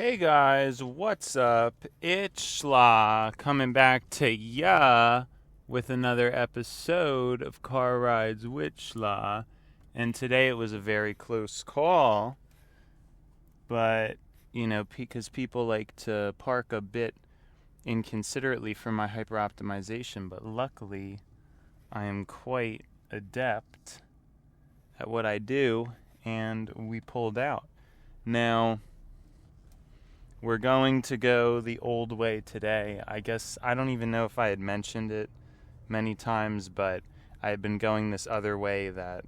Hey guys, what's up? It's Schla coming back to ya with another episode of Car Rides with Schla. And today it was a very close call, but because people like to park a bit inconsiderately for my hyper optimization, but luckily I am quite adept at what I do, and we pulled out. Now, we're going to go the old way today. I guess I don't even know if I had mentioned it many times, but I had been going this other way that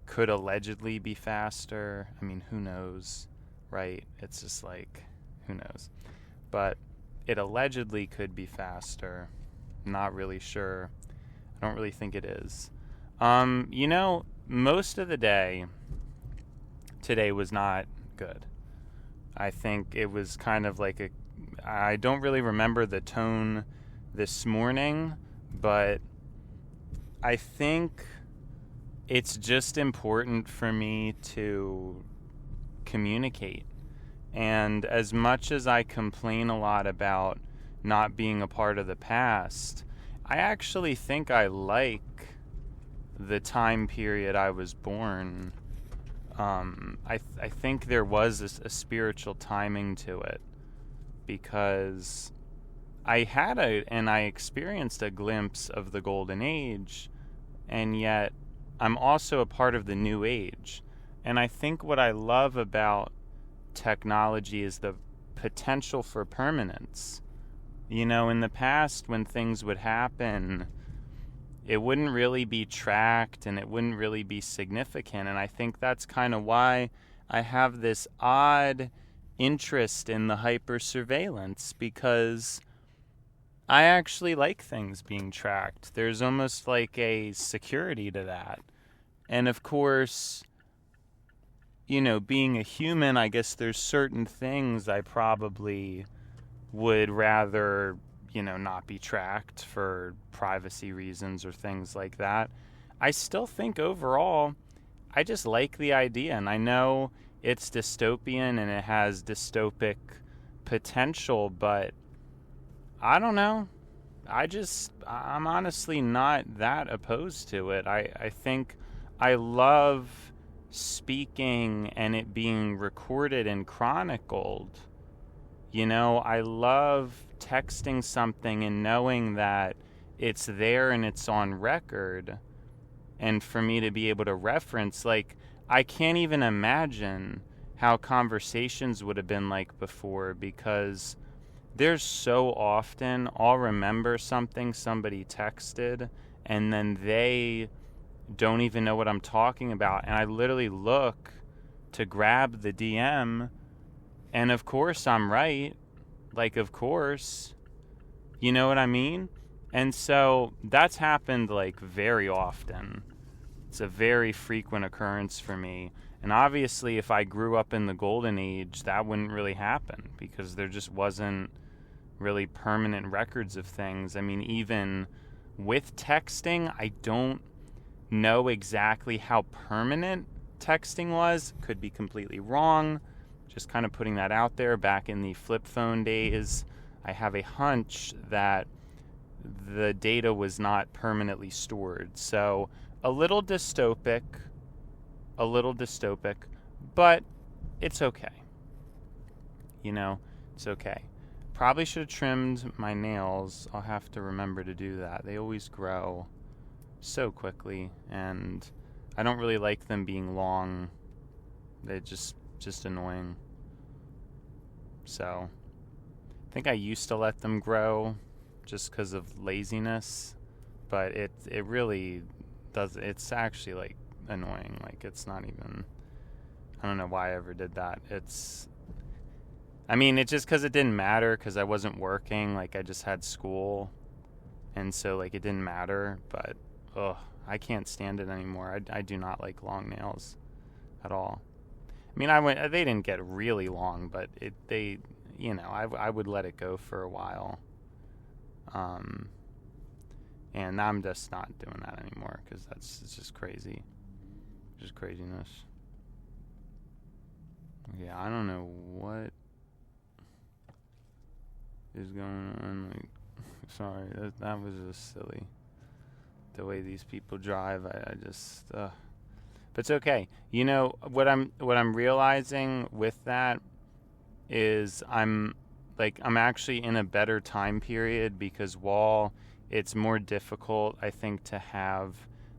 could allegedly be faster. I mean, who knows, right? It's just like, who knows? But it allegedly could be faster. Not really sure. I don't really think it is. Most of the day today was not good. I think it was kind of like I don't really remember the tone this morning, but I think it's just important for me to communicate. And as much as I complain a lot about not being a part of the past, I actually think I like the time period I was born. I think there was a spiritual timing to it, because I experienced a glimpse of the golden age, and yet I'm also a part of the new age. And I think what I love about technology is the potential for permanence. In the past, when things would happen, it wouldn't really be tracked and it wouldn't really be significant. And I think that's kind of why I have this odd interest in the hyper-surveillance, because I actually like things being tracked. There's almost like a security to that. And of course, being a human, I guess there's certain things I probably would rather not be tracked for privacy reasons or things like that. I still think overall, I just like the idea, and I know it's dystopian and it has dystopic potential, but I don't know. I'm honestly not that opposed to it. I think I love speaking and it being recorded and chronicled. I love texting something and knowing that it's there and it's on record, and for me to be able to reference, like, I can't even imagine how conversations would have been like before, because there's so often I'll remember something somebody texted and then they don't even know what I'm talking about, and I literally look to grab the DM, and of course I'm right. Like, of course. You know what I mean? And so that's happened like very often. It's a very frequent occurrence for me. And obviously, if I grew up in the golden age, that wouldn't really happen, because there just wasn't really permanent records of things. I mean, even with texting, I don't know exactly how permanent texting was. Could be completely wrong. Just kind of putting that out there. Back in the flip phone days, I have a hunch that the data was not permanently stored. So a little dystopic, but it's okay. It's okay. Probably should have trimmed my nails. I'll have to remember to do that. They always grow so quickly, and I don't really like them being long. They're just annoying. So I think I used to let them grow just because of laziness, but it really does. It's actually like annoying. Like, it's not even, I don't know why I ever did that. It's just because it didn't matter, because I wasn't working. Like, I just had school, and so like it didn't matter. But I can't stand it anymore. I do not like long nails at all. I mean, they didn't get really long, but I would let it go for a while. And I'm just not doing that anymore, because it's just crazy. Just craziness. Yeah, I don't know what is going on? Like, sorry, that was just silly. The way these people drive, I just, but it's okay. You know what I'm realizing with that is I'm actually in a better time period, because while it's more difficult, I think, to have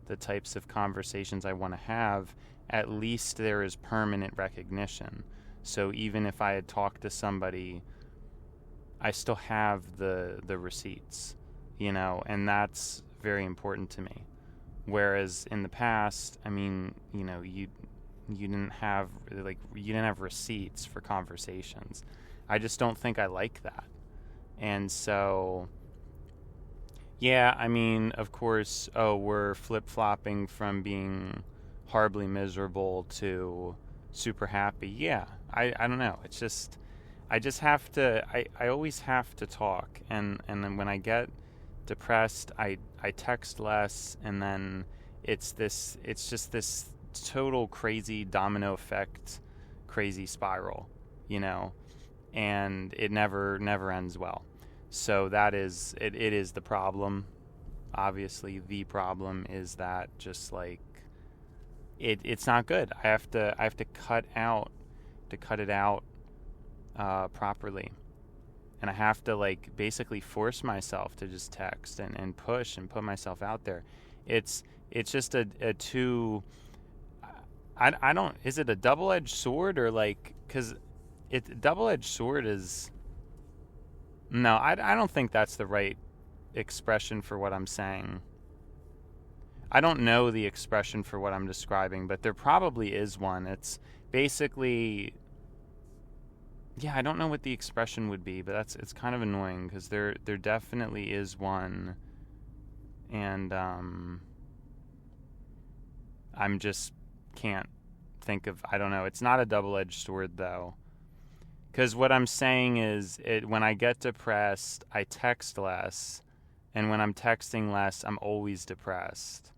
the types of conversations I want to have, at least there is permanent recognition. So even if I had talked to somebody, I still have the receipts, and that's very important to me. Whereas in the past, I mean, you didn't have receipts for conversations. I just don't think I like that. And so, yeah, I mean, of course, we're flip-flopping from being horribly miserable to super happy. Yeah, I don't know. It's just, I just have to, I always have to talk. And then when I get depressed, I text less, and then it's just this total crazy domino effect, crazy spiral, and it never ends well. So that is it is the problem. Obviously the problem is that just like it's not good. I have to cut it out properly. And I have to basically force myself to just text and push and put myself out there. It's just a two, I don't, is it a double-edged sword, or because double-edged sword is, no, I don't think that's the right expression for what I'm saying. I don't know the expression for what I'm describing, but there probably is one. It's basically, yeah, I don't know what the expression would be, but it's kind of annoying, because there definitely is one, and I'm just can't think of, I don't know. It's not a double-edged sword though, because what I'm saying is, when I get depressed, I text less, and when I'm texting less, I'm always depressed.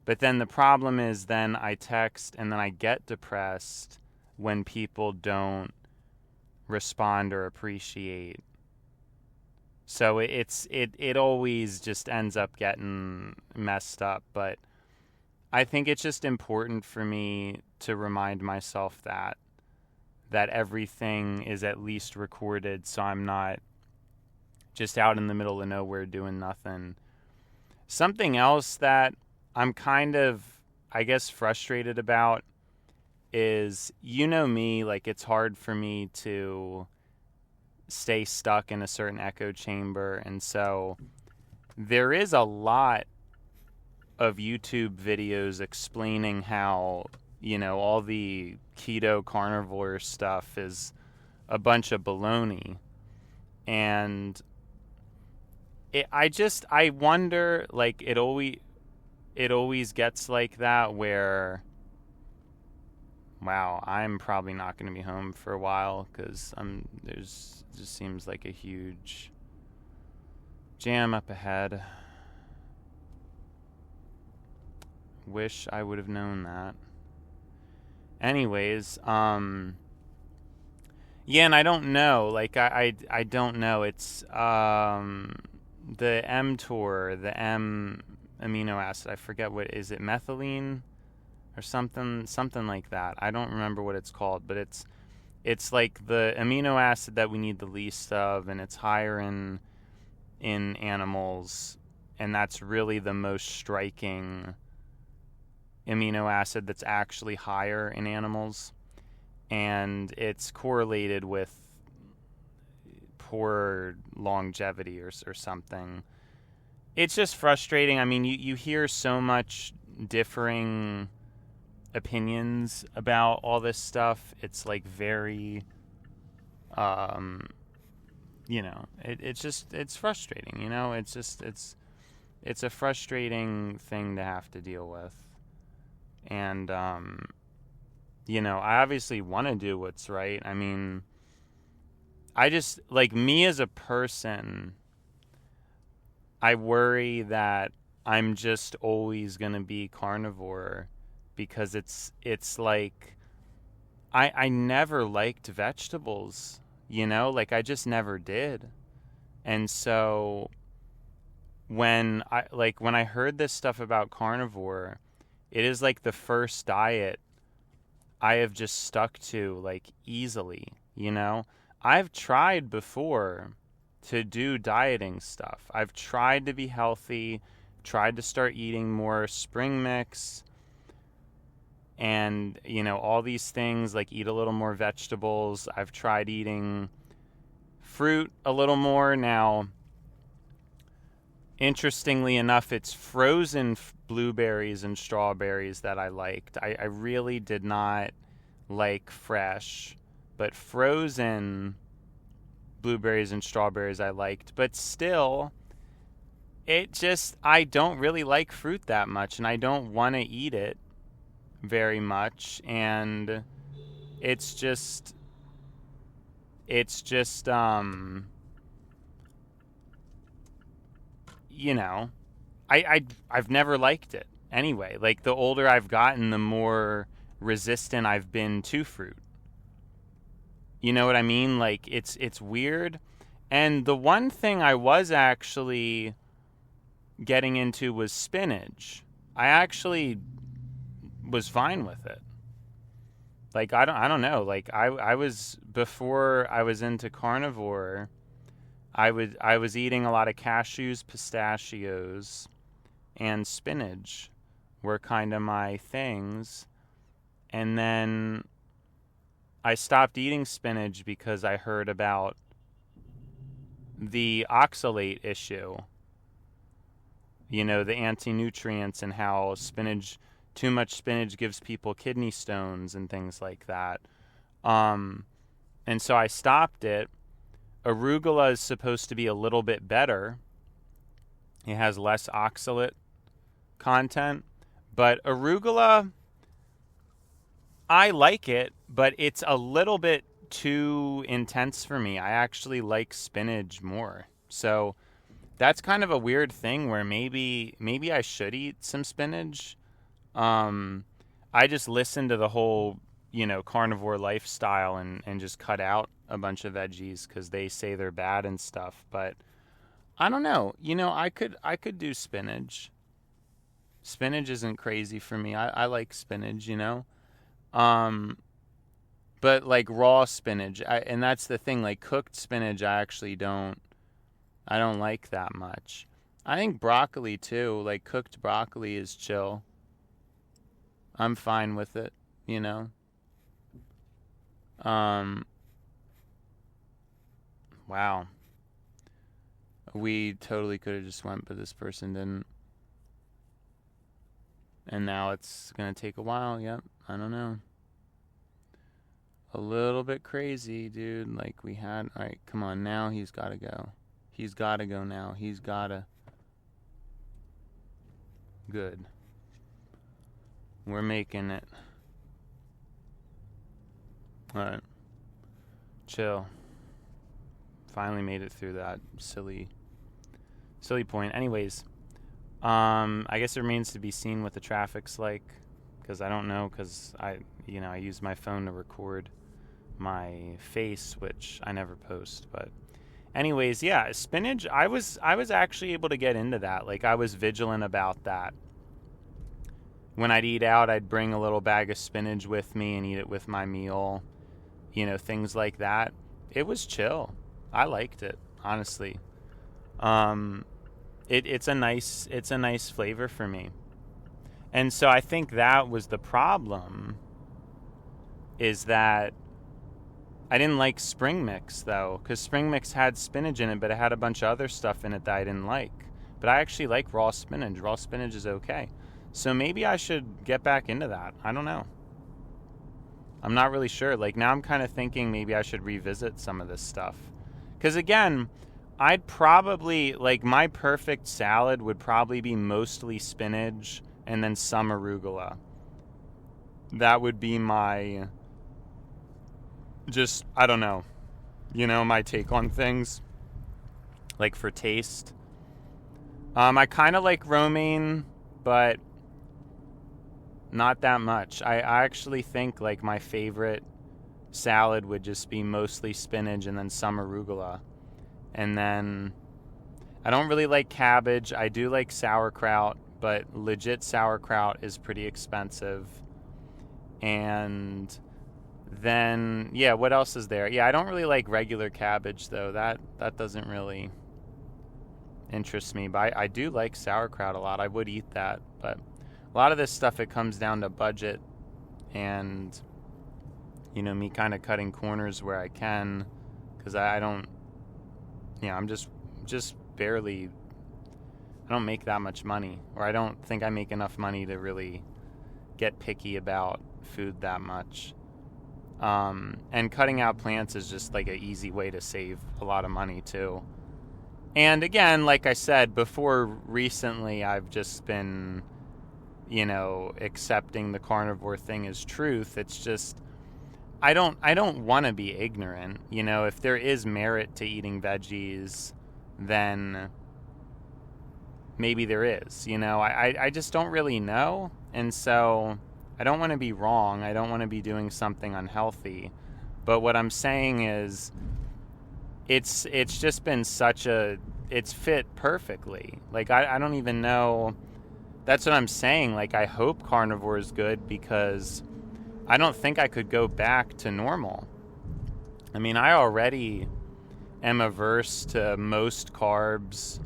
But then the problem is, then I text and then I get depressed when people don't respond or appreciate. So it always just ends up getting messed up. But I think it's just important for me to remind myself that everything is at least recorded, so I'm not just out in the middle of nowhere doing nothing. Something else that I'm kind of, I guess, frustrated about is, me, it's hard for me to stay stuck in a certain echo chamber. And so there is a lot of YouTube videos explaining how, all the keto carnivore stuff is a bunch of baloney. And I wonder, it always gets like that, where, wow, I'm probably not going to be home for a while, because there's just seems like a huge jam up ahead. Wish I would have known that. Anyways, yeah, and I don't know, I don't know. It's the mTOR, the M amino acid, I forget what is it, methylene or something like that. I don't remember what it's called, but it's like the amino acid that we need the least of, and it's higher in animals, and that's really the most striking amino acid that's actually higher in animals, and it's correlated with poor longevity or something. It's just frustrating. I mean, you hear so much differing opinions about all this stuff. It's very, it's frustrating, it's a frustrating thing to have to deal with. And, I obviously want to do what's right. I mean, I just, me as a person, I worry that I'm just always going to be carnivore, because it's I never liked vegetables, I just never did. And so when I heard this stuff about carnivore, it is like the first diet I have just stuck to like easily, you know? I've tried before to do dieting stuff. I've tried to be healthy, tried to start eating more spring mix and, all these things, like eat a little more vegetables. I've tried eating fruit a little more. Now, interestingly enough, it's frozen blueberries and strawberries that I liked. I really did not like fresh, but frozen blueberries and strawberries I liked. But still, I don't really like fruit that much, and I don't want to eat it very much. And it's just, I've never liked it anyway. Like, the older I've gotten, the more resistant I've been to fruit. You know what I mean? Like, it's weird. And the one thing I was actually getting into was spinach. I actually was fine with it. Like, I don't know. Like, I was, before I was into carnivore, I was eating a lot of cashews, pistachios, and spinach were kind of my things. And then I stopped eating spinach because I heard about the oxalate issue. The anti-nutrients, and how too much spinach gives people kidney stones and things like that. And so I stopped it. Arugula is supposed to be a little bit better. It has less oxalate content. But arugula, I like it, but it's a little bit too intense for me. I actually like spinach more. So that's kind of a weird thing where maybe I should eat some spinach. I just listened to the whole, carnivore lifestyle and just cut out a bunch of veggies because they say they're bad and stuff. But I don't know. I could do spinach. Spinach isn't crazy for me. I like spinach, But like raw spinach, and that's the thing, like cooked spinach, I actually don't like that much. I think broccoli too, like cooked broccoli is chill. I'm fine with it, Wow. We totally could have just went, but this person didn't. And now it's going to take a while. Yep. I don't know. A little bit crazy, dude. Like all right, come on. Now he's got to go. He's got to go now. He's got to. Good. We're making it. All right. Chill. Finally made it through that silly point. Anyways, I guess it remains to be seen what the traffic's like, because I don't know, because I use my phone to record my face, which I never post. But anyways, yeah, spinach, I was actually able to get into that. Like, I was vigilant about that. When I'd eat out, I'd bring a little bag of spinach with me and eat it with my meal, things like that. It was chill. I liked it, honestly. It's a nice flavor for me. And so I think that was the problem, is that I didn't like spring mix, though, because spring mix had spinach in it, but it had a bunch of other stuff in it that I didn't like. But I actually like raw spinach. Raw spinach is okay. So maybe I should get back into that. I don't know. I'm not really sure. Like, now I'm kind of thinking maybe I should revisit some of this stuff. Because, again, I'd probably, like, my perfect salad would probably be mostly spinach and then some arugula. That would be my, I don't know, my take on things, like, for taste. I kind of like romaine, but not that much. I actually think, like, my favorite salad would just be mostly spinach and then some arugula. And then I don't really like cabbage. I do like sauerkraut, but legit sauerkraut is pretty expensive. And then, yeah, what else is there? Yeah, I don't really like regular cabbage, though. That doesn't really interest me. But I do like sauerkraut a lot. I would eat that. But a lot of this stuff, it comes down to budget and, me kind of cutting corners where I can, because I don't, I'm just barely, I don't make that much money, or I don't think I make enough money to really get picky about food that much. And cutting out plants is just like an easy way to save a lot of money too. And again, like I said before, recently I've just been, accepting the carnivore thing as truth. It's just, I don't want to be ignorant. If there is merit to eating veggies, then maybe there is. I just don't really know. And so I don't want to be wrong. I don't want to be doing something unhealthy. But what I'm saying is it's just been it's fit perfectly. Like, I don't even know. That's what I'm saying. Like, I hope carnivore is good, because I don't think I could go back to normal. I mean, I already am averse to most carbs.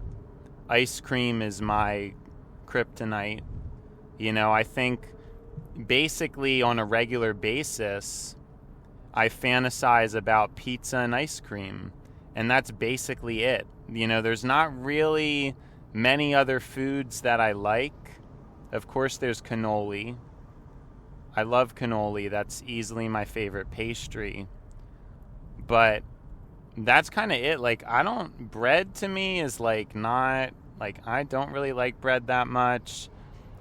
Ice cream is my kryptonite. I think basically on a regular basis, I fantasize about pizza and ice cream, and that's basically it. There's not really many other foods that I like. Of course, there's cannoli. I love cannoli. That's easily my favorite pastry. But that's kind of it. Like, bread to me is not, I don't really like bread that much.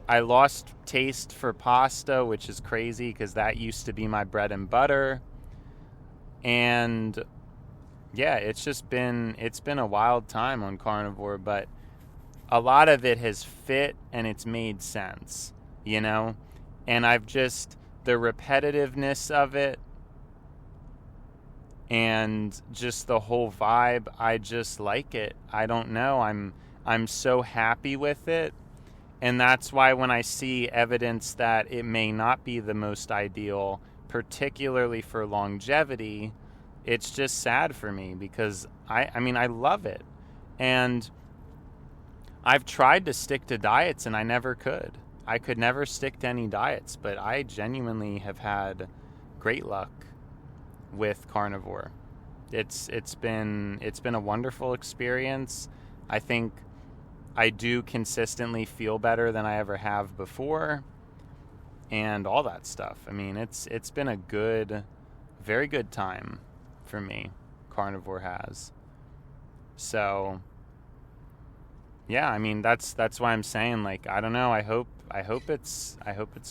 I lost taste for pasta, which is crazy, because that used to be my bread and butter. And yeah, it's been a wild time on carnivore, but a lot of it has fit and it's made sense, and I've just, the repetitiveness of it and just the whole vibe, I just like it. I don't know, I'm so happy with it. And that's why when I see evidence that it may not be the most ideal, particularly for longevity, it's just sad for me, because I love it. And I've tried to stick to diets and I never could. I could never stick to any diets, but I genuinely have had great luck with carnivore. It's been a wonderful experience. I think I do consistently feel better than I ever have before, and all that stuff. I mean, it's been a very good time for me. Carnivore has. So yeah, I mean, that's why I'm saying, like, I don't know. I hope it's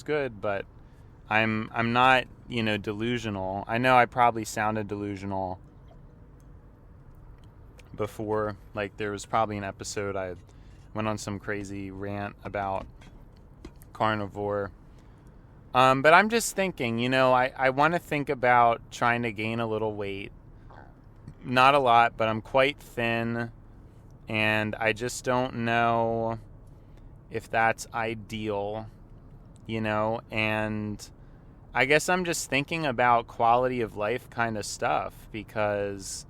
good, but I'm not, delusional. I know I probably sounded delusional before. Like, there was probably an episode I went on some crazy rant about carnivore. But I'm just thinking, I want to think about trying to gain a little weight. Not a lot, but I'm quite thin. And I just don't know if that's ideal, and I guess I'm just thinking about quality of life kind of stuff, because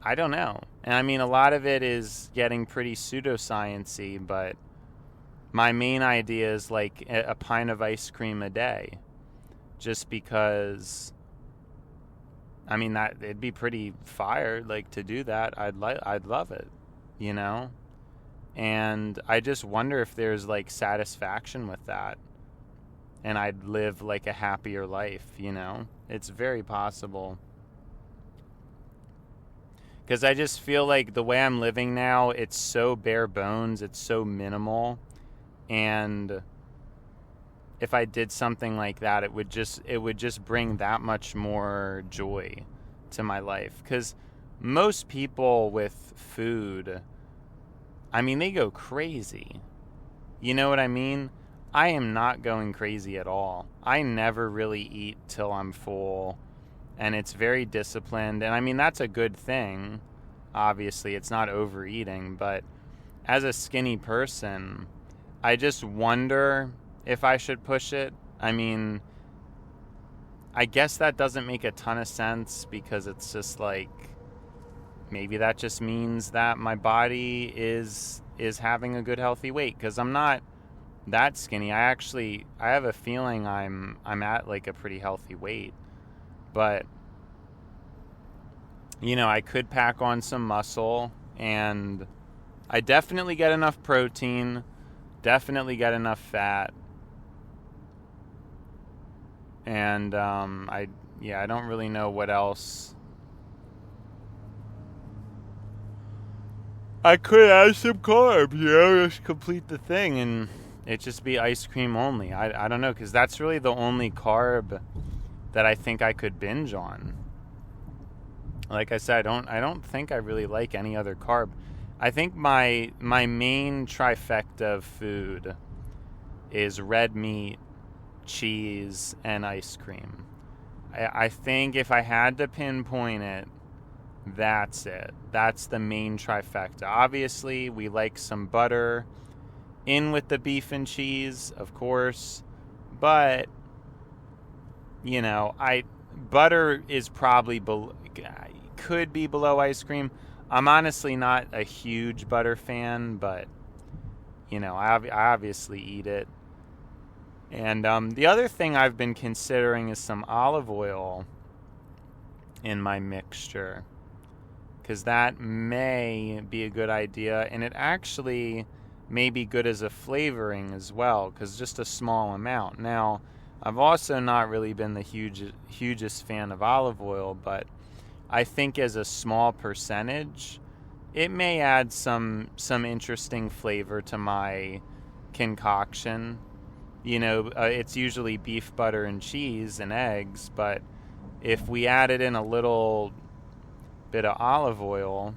I don't know. And I mean, a lot of it is getting pretty pseudoscience-y, but my main idea is like a pint of ice cream a day, just because, I mean, that it'd be pretty fire, like, to do that. I'd love it, and I just wonder if there's like satisfaction with that, and I'd live like a happier life. It's very possible, because I just feel like the way I'm living now, it's so bare bones, it's so minimal, and if I did something like that, it would just bring that much more joy to my life. Because most people with food, I mean, they go crazy. You know what I mean? I am not going crazy at all. I never really eat till I'm full. and it's very disciplined. And I mean, that's a good thing. Obviously, it's not overeating, but as a skinny person, I just wonder if I should push it. I mean, I guess that doesn't make a ton of sense because it's just like, maybe that just means that my body is having a good healthy weight, because I'm not that skinny. I have a feeling I'm at like a pretty healthy weight. But I could pack on some muscle, and I definitely get enough protein, definitely get enough fat. And I don't really know what else. I could add some carbs, just complete the thing, and it just be ice cream only. I don't know, because that's really the only carb that I think I could binge on. Like I said, I don't think I really like any other carb. I think my main trifecta of food is red meat, cheese, and ice cream. I think if I had to pinpoint it, that's it. That's the main trifecta. Obviously, we like some butter in with the beef and cheese, of course, but butter is probably could be below ice cream. I'm honestly not a huge butter fan, but I obviously eat it. And the other thing I've been considering is some olive oil in my mixture, because that may be a good idea, and it actually may be good as a flavoring as well, because just a small amount. Now, I've also not really been the hugest fan of olive oil, but I think as a small percentage, it may add some interesting flavor to my concoction. It's usually beef, butter, and cheese and eggs, but if we added in a little bit of olive oil,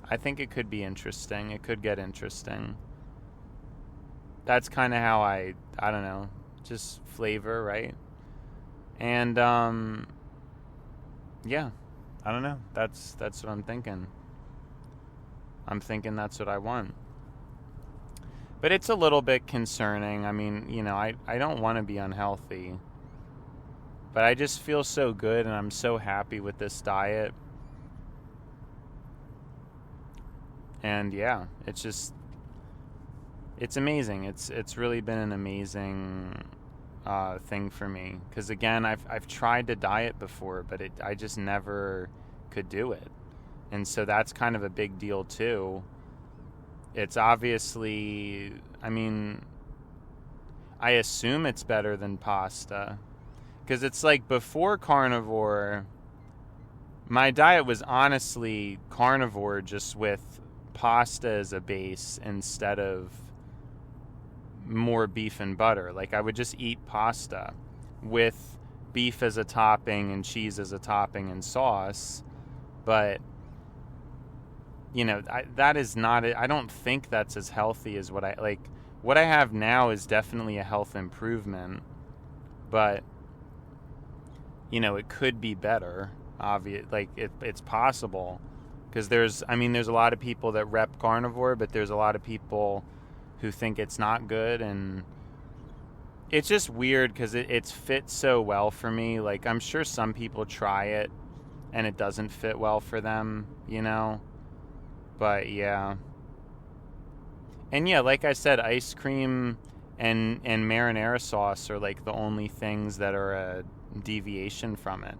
I think it could be interesting. It could get interesting. That's kind of how I don't know, just flavor, right? And yeah, I don't know. That's what I'm thinking. I'm thinking that's what I want. But it's a little bit concerning. I mean, I don't want to be unhealthy, but I just feel so good, and I'm so happy with this diet. And yeah, it's amazing. It's really been an amazing thing for me, because again, I've tried to diet before, but I just never could do it, and so that's kind of a big deal too. It's obviously, I mean, I assume it's better than pasta, because it's like before carnivore, my diet was honestly carnivore just with pasta as a base instead of more beef and butter. Like I would just eat pasta with beef as a topping and cheese as a topping and sauce, but that is not it. I don't think that's as healthy as what I like. What I have now is definitely a health improvement, but it could be better. It's possible, because there's a lot of people that rep carnivore, but there's a lot of people who think it's not good, and it's just weird because it fits so well for me. Like, I'm sure some people try it and it doesn't fit well for them, but yeah. And yeah, like I said, ice cream and marinara sauce are like the only things that are a deviation from it.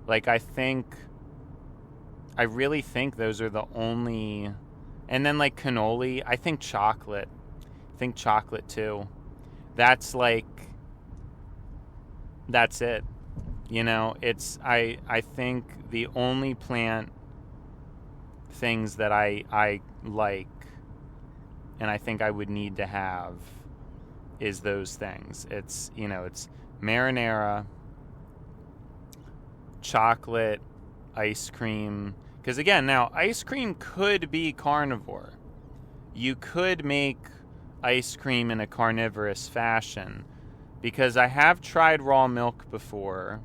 Like, I really think those are the only. And then like cannoli, I think chocolate too. That's it. I think the only plant things that I like, and I think I would need to have, is those things. It's marinara, chocolate, ice cream. Because again, now ice cream could be carnivore. You could make ice cream in a carnivorous fashion, because I have tried raw milk before,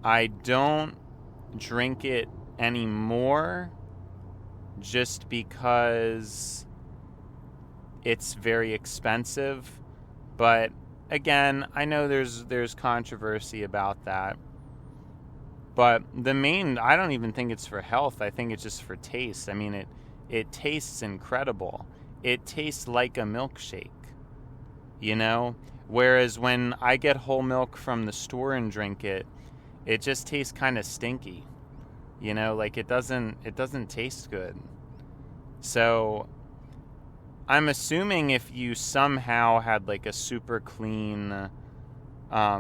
I don't drink it anymore just because it's very expensive. But again, I know there's controversy about that. But I don't even think it's for health. I think it's just for taste. I mean, it tastes incredible. It tastes like a milkshake, you know? Whereas when I get whole milk from the store and drink it, it just tastes kind of stinky. You know, like it doesn't taste good. So I'm assuming if you somehow had like a super clean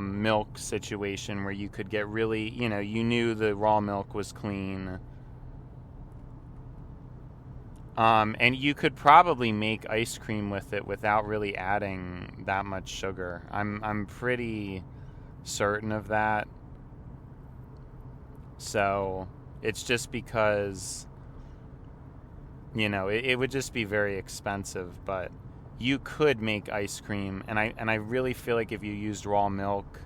milk situation where you could get really, you know, you knew the raw milk was clean, and you could probably make ice cream with it without really adding that much sugar. I'm pretty certain of that. So it's just because, you know, it would just be very expensive, but you could make ice cream, and I really feel like if you used raw milk,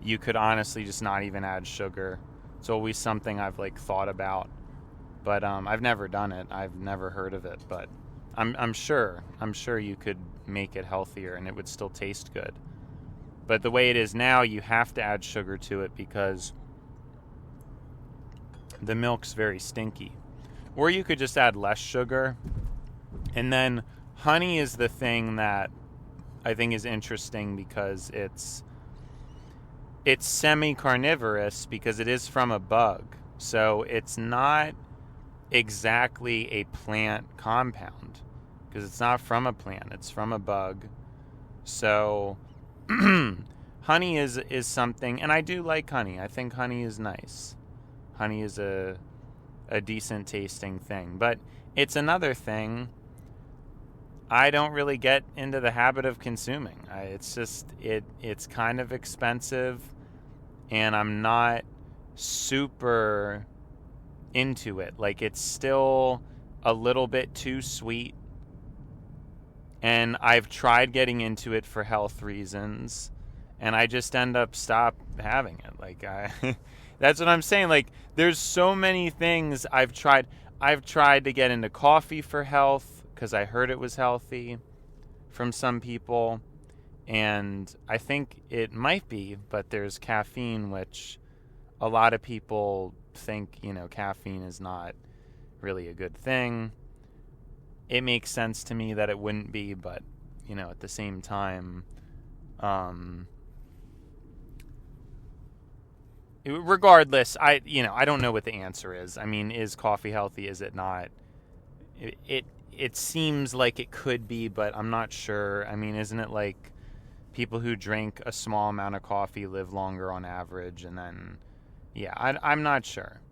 you could honestly just not even add sugar. It's always something I've like thought about, but I've never done it. I've never heard of it, but I'm sure you could make it healthier and it would still taste good. But the way it is now, you have to add sugar to it because the milk's very stinky. Or you could just add less sugar. And then honey is the thing that I think is interesting because it's semi-carnivorous because it is from a bug. So it's not exactly a plant compound because it's not from a plant, it's from a bug. So honey is something, and I do like honey. I think honey is nice. Honey is a decent tasting thing, but it's another thing I don't really get into the habit of consuming. It's just it's kind of expensive, and I'm not super into it. Like, it's still a little bit too sweet, and I've tried getting into it for health reasons, and I just end up stop having it. Like, that's what I'm saying. Like, there's so many things I've tried. I've tried to get into coffee for health because I heard it was healthy from some people, and I think it might be, but there's caffeine, which a lot of people think, you know, caffeine is not really a good thing. It makes sense to me that it wouldn't be, but, you know, at the same time, regardless, I don't know what the answer is. I mean, is coffee healthy? Is it not? It seems like it could be, but I'm not sure. I mean, isn't it like people who drink a small amount of coffee live longer on average? And then, yeah, I'm not sure.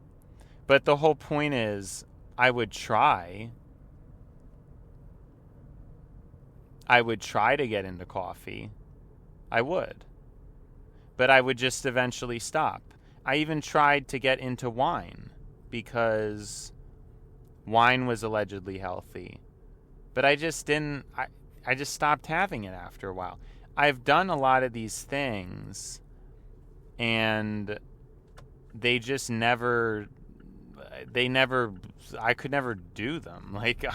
But the whole point is, I would try to get into coffee. I would. But I would just eventually stop. I even tried to get into wine because wine was allegedly healthy. But I just didn't, I just stopped having it after a while. I've done a lot of these things, and they just never, I could never do them. Like,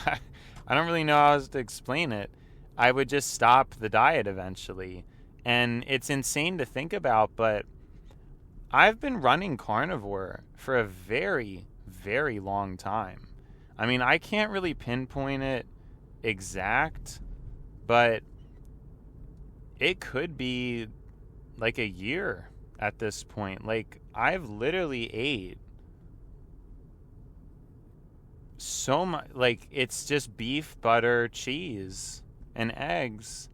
I don't really know how else to explain it. I would just stop the diet eventually. And it's insane to think about, but I've been running carnivore for a very, very long time. I mean, I can't really pinpoint it exact, but it could be like a year at this point. Like, I've literally ate so much. Like, it's just beef, butter, cheese, and eggs.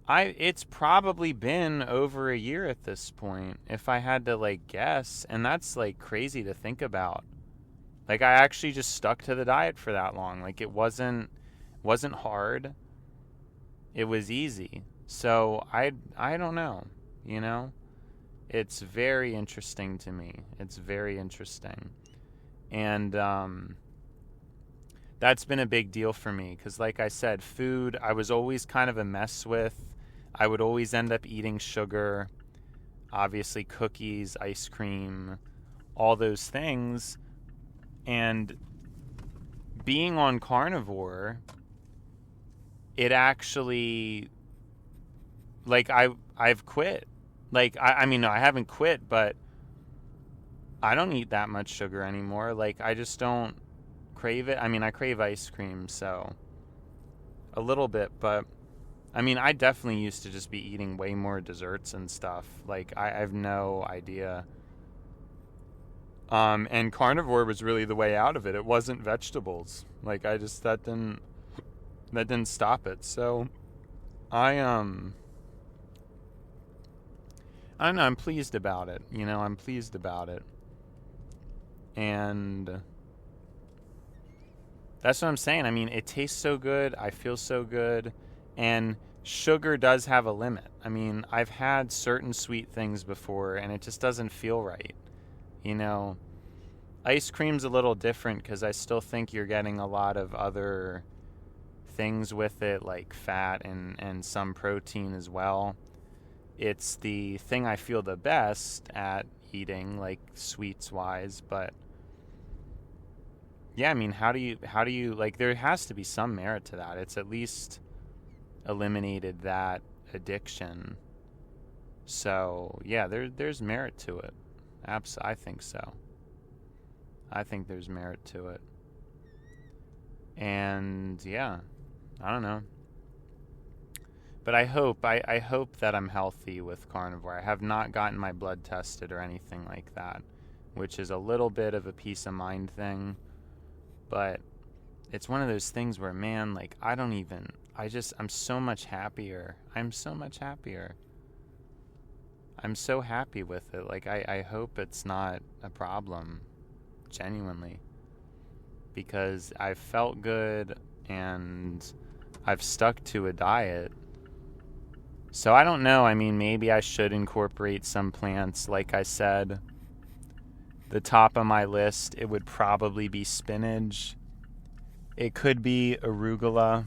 It's probably been over a year at this point, if I had to, like, guess. And that's, like, crazy to think about. Like, I actually just stuck to the diet for that long. Like, it wasn't hard. It was easy. So, I don't know, you know? It's very interesting to me. It's very interesting. And, that's been a big deal for me. Because, like I said, food, I was always kind of a mess with. I would always end up eating sugar. obviously cookies, ice cream, all those things. And being on carnivore, it actually, like, I've quit. Like, I mean, no, I haven't quit, but I don't eat that much sugar anymore. Like, I just don't crave it. I mean, I crave ice cream, so a little bit, but I mean, I definitely used to just be eating way more desserts and stuff. Like, I have no idea. And carnivore was really the way out of it. It wasn't vegetables. Like, that didn't stop it. So I don't know, I'm pleased about it. I'm pleased about it. And that's what I'm saying. I mean, it tastes so good. I feel so good. And sugar does have a limit. I mean, I've had certain sweet things before, and it just doesn't feel right. Ice cream's a little different because I still think you're getting a lot of other things with it, like fat and some protein as well. It's the thing I feel the best at eating, like sweets-wise, but yeah, I mean, how do you, like, there has to be some merit to that. It's at least eliminated that addiction. So, yeah, there's merit to it. I think so. I think there's merit to it. And, yeah, I don't know. But I hope that I'm healthy with carnivore. I have not gotten my blood tested or anything like that, which is a little bit of a peace of mind thing. But it's one of those things where, man, like, I'm so much happier. I'm so happy with it. Like, I hope it's not a problem, genuinely. Because I've felt good and I've stuck to a diet. So I don't know. I mean, maybe I should incorporate some plants. Like I said, the top of my list, it would probably be spinach. It could be arugula.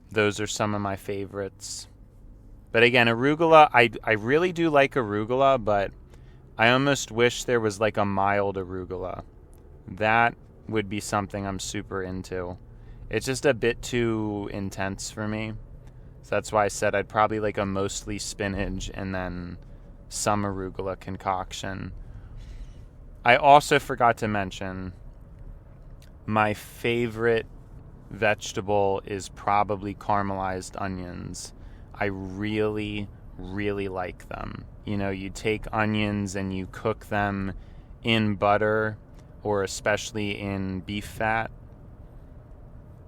Those are some of my favorites. But again, arugula, I really do like arugula, but I almost wish there was like a mild arugula. That would be something I'm super into. It's just a bit too intense for me. So that's why I said I'd probably like a mostly spinach and then some arugula concoction. I also forgot to mention my favorite vegetable is probably caramelized onions. I really, really like them. You take onions and you cook them in butter or especially in beef fat.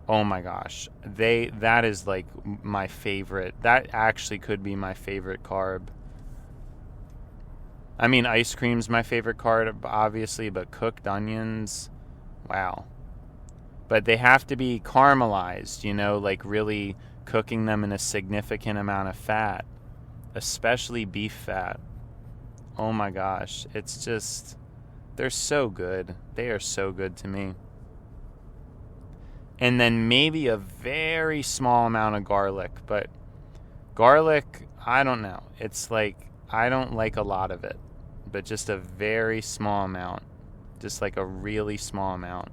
Oh my gosh. That is like my favorite. That actually could be my favorite carb. I mean, ice cream's my favorite carb, obviously, but cooked onions, wow. But they have to be caramelized, like really cooking them in a significant amount of fat, especially beef fat. Oh my gosh. It's just, they're so good. They are so good to me. And then maybe a very small amount of garlic. But garlic, I don't know. It's like, I don't like a lot of it. But just a very small amount. Just like a really small amount.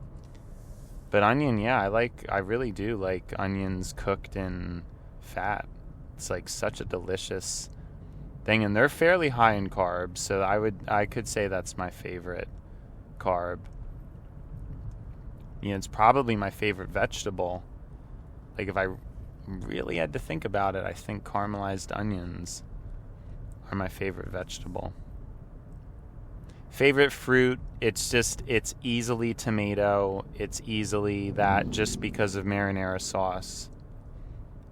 But onion, yeah, I really do like onions cooked in fat. It's like such a delicious thing. And they're fairly high in carbs. So I could say that's my favorite carb. It's probably my favorite vegetable. Like, if I really had to think about it, I think caramelized onions are my favorite vegetable. Favorite fruit, it's easily tomato. It's easily that just because of marinara sauce.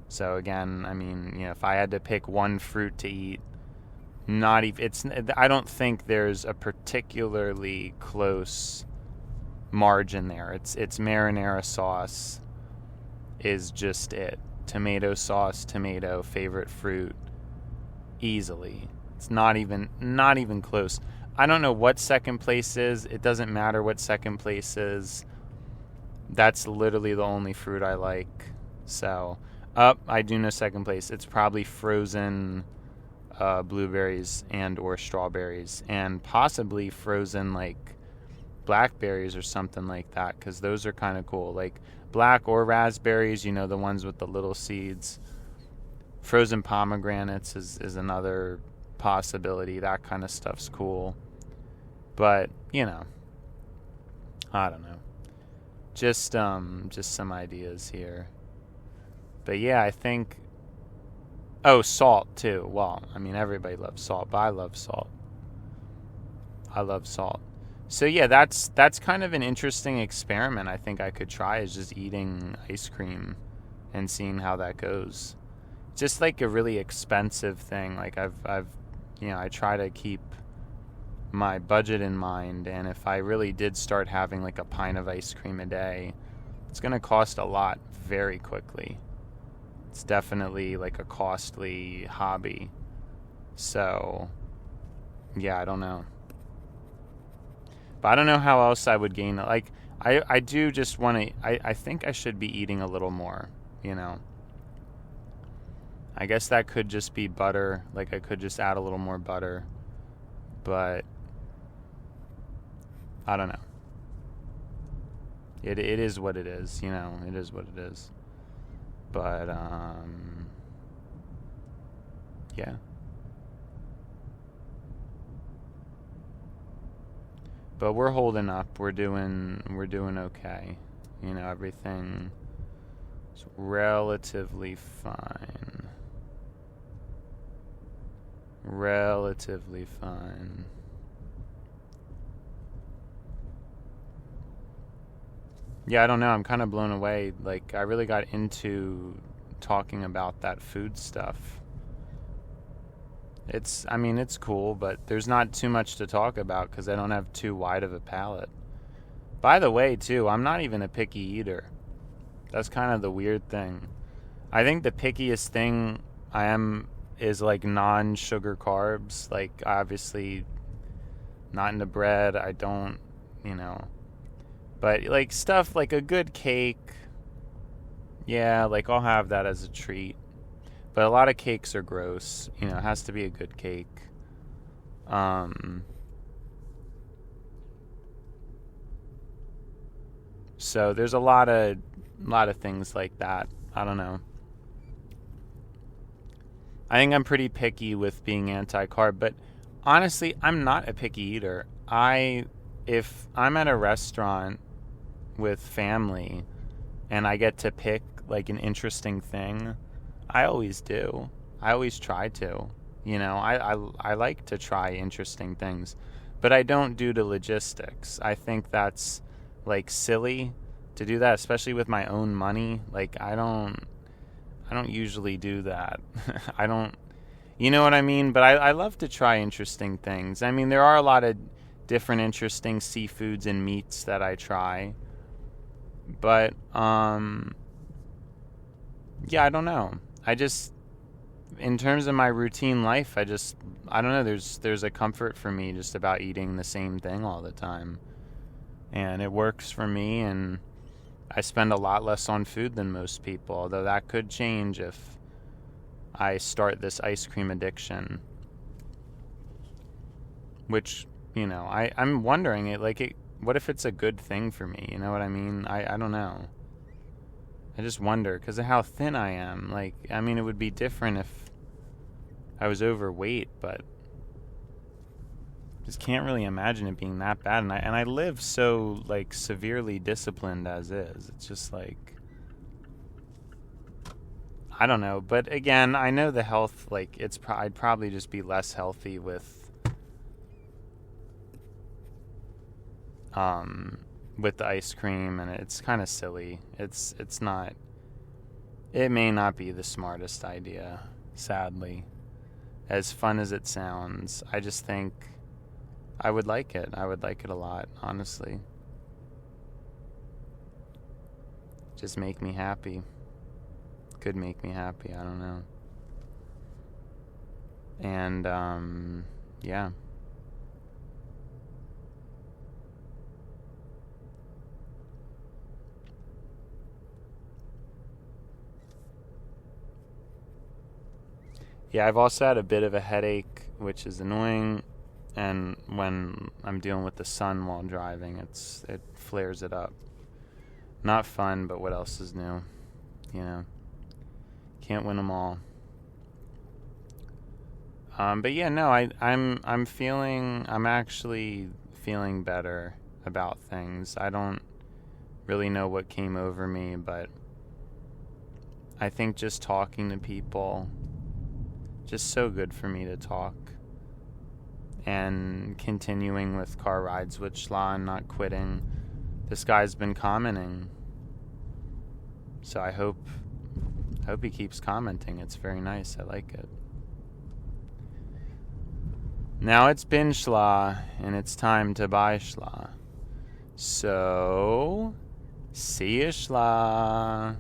So again, I mean, if I had to pick one fruit to eat, I don't think there's a particularly close margin there. It's marinara sauce is just it. Tomato sauce, tomato, favorite fruit, easily. It's not even close. I don't know what second place is. It doesn't matter what second place is. That's literally the only fruit I like. So I do know second place. It's probably frozen blueberries and or strawberries, and possibly frozen like blackberries or something like that, because those are kind of cool. Like black or raspberries, the ones with the little seeds. Frozen pomegranates is another possibility. That kind of stuff's cool. But, I don't know. Just some ideas here. But yeah, I think... Oh, salt, too. Well, everybody loves salt, but I love salt. I love salt. So yeah, that's kind of an interesting experiment I think I could try, is just eating ice cream and seeing how that goes. Just like a really expensive thing. Like I try to keep my budget in mind, and if I really did start having like a pint of ice cream a day, it's going to cost a lot very quickly. It's definitely like a costly hobby. So, yeah, I don't know. But I don't know how else I would gain it. Like, I do just want to... I think I should be eating a little more, I guess that could just be butter. Like, I could just add a little more butter. But I don't know. It is what it is, It is what it is. But, yeah. But we're holding up. We're doing okay. Everything is relatively fine. Relatively fine. Yeah, I don't know. I'm kind of blown away. Like, I really got into talking about that food stuff. It's cool, but there's not too much to talk about because I don't have too wide of a palate. By the way, too, I'm not even a picky eater. That's kind of the weird thing. I think the pickiest thing I am is like non-sugar carbs. Like, obviously, not into bread. I don't, But, like, stuff like a good cake, yeah, like, I'll have that as a treat. But a lot of cakes are gross. It has to be a good cake. So there's a lot of things like that. I don't know. I think I'm pretty picky with being anti-carb, but honestly, I'm not a picky eater. If I'm at a restaurant with family and I get to pick like an interesting thing, I always do. I always try to. I like to try interesting things, but I don't do the logistics. I think that's like silly to do that, especially with my own money. Like, I don't usually do that. I don't, you know what I mean? But I love to try interesting things. There are a lot of different interesting seafoods and meats that I try. But, yeah, I don't know. In terms of my routine life, I don't know, there's a comfort for me just about eating the same thing all the time. And it works for me, and I spend a lot less on food than most people, although that could change if I start this ice cream addiction. Which, I'm wondering, what if it's a good thing for me? You know what I mean? I don't know. I just wonder, because of how thin I am. Like, it would be different if I was overweight, but just can't really imagine it being that bad. And I live so, like, severely disciplined as is. It's just like, I don't know. But again, I know the health, like, I'd probably just be less healthy with the ice cream, and it's kind of silly. It may not be the smartest idea, sadly. As fun as it sounds, I just think I would like it. I would like it a lot, honestly. Just make me happy. Could make me happy, I don't know. And, yeah. Yeah, I've also had a bit of a headache, which is annoying. And when I'm dealing with the sun while driving, it flares it up. Not fun, but what else is new? You know, can't win them all. But yeah, no, I'm actually feeling better about things. I don't really know what came over me, but I think just talking to people, just so good for me to talk. And continuing with car rides with Schla and not quitting. This guy's been commenting. So I hope he keeps commenting. It's very nice. I like it. Now it's been Schla, and it's time to buy Schla. So, see ya, Schla.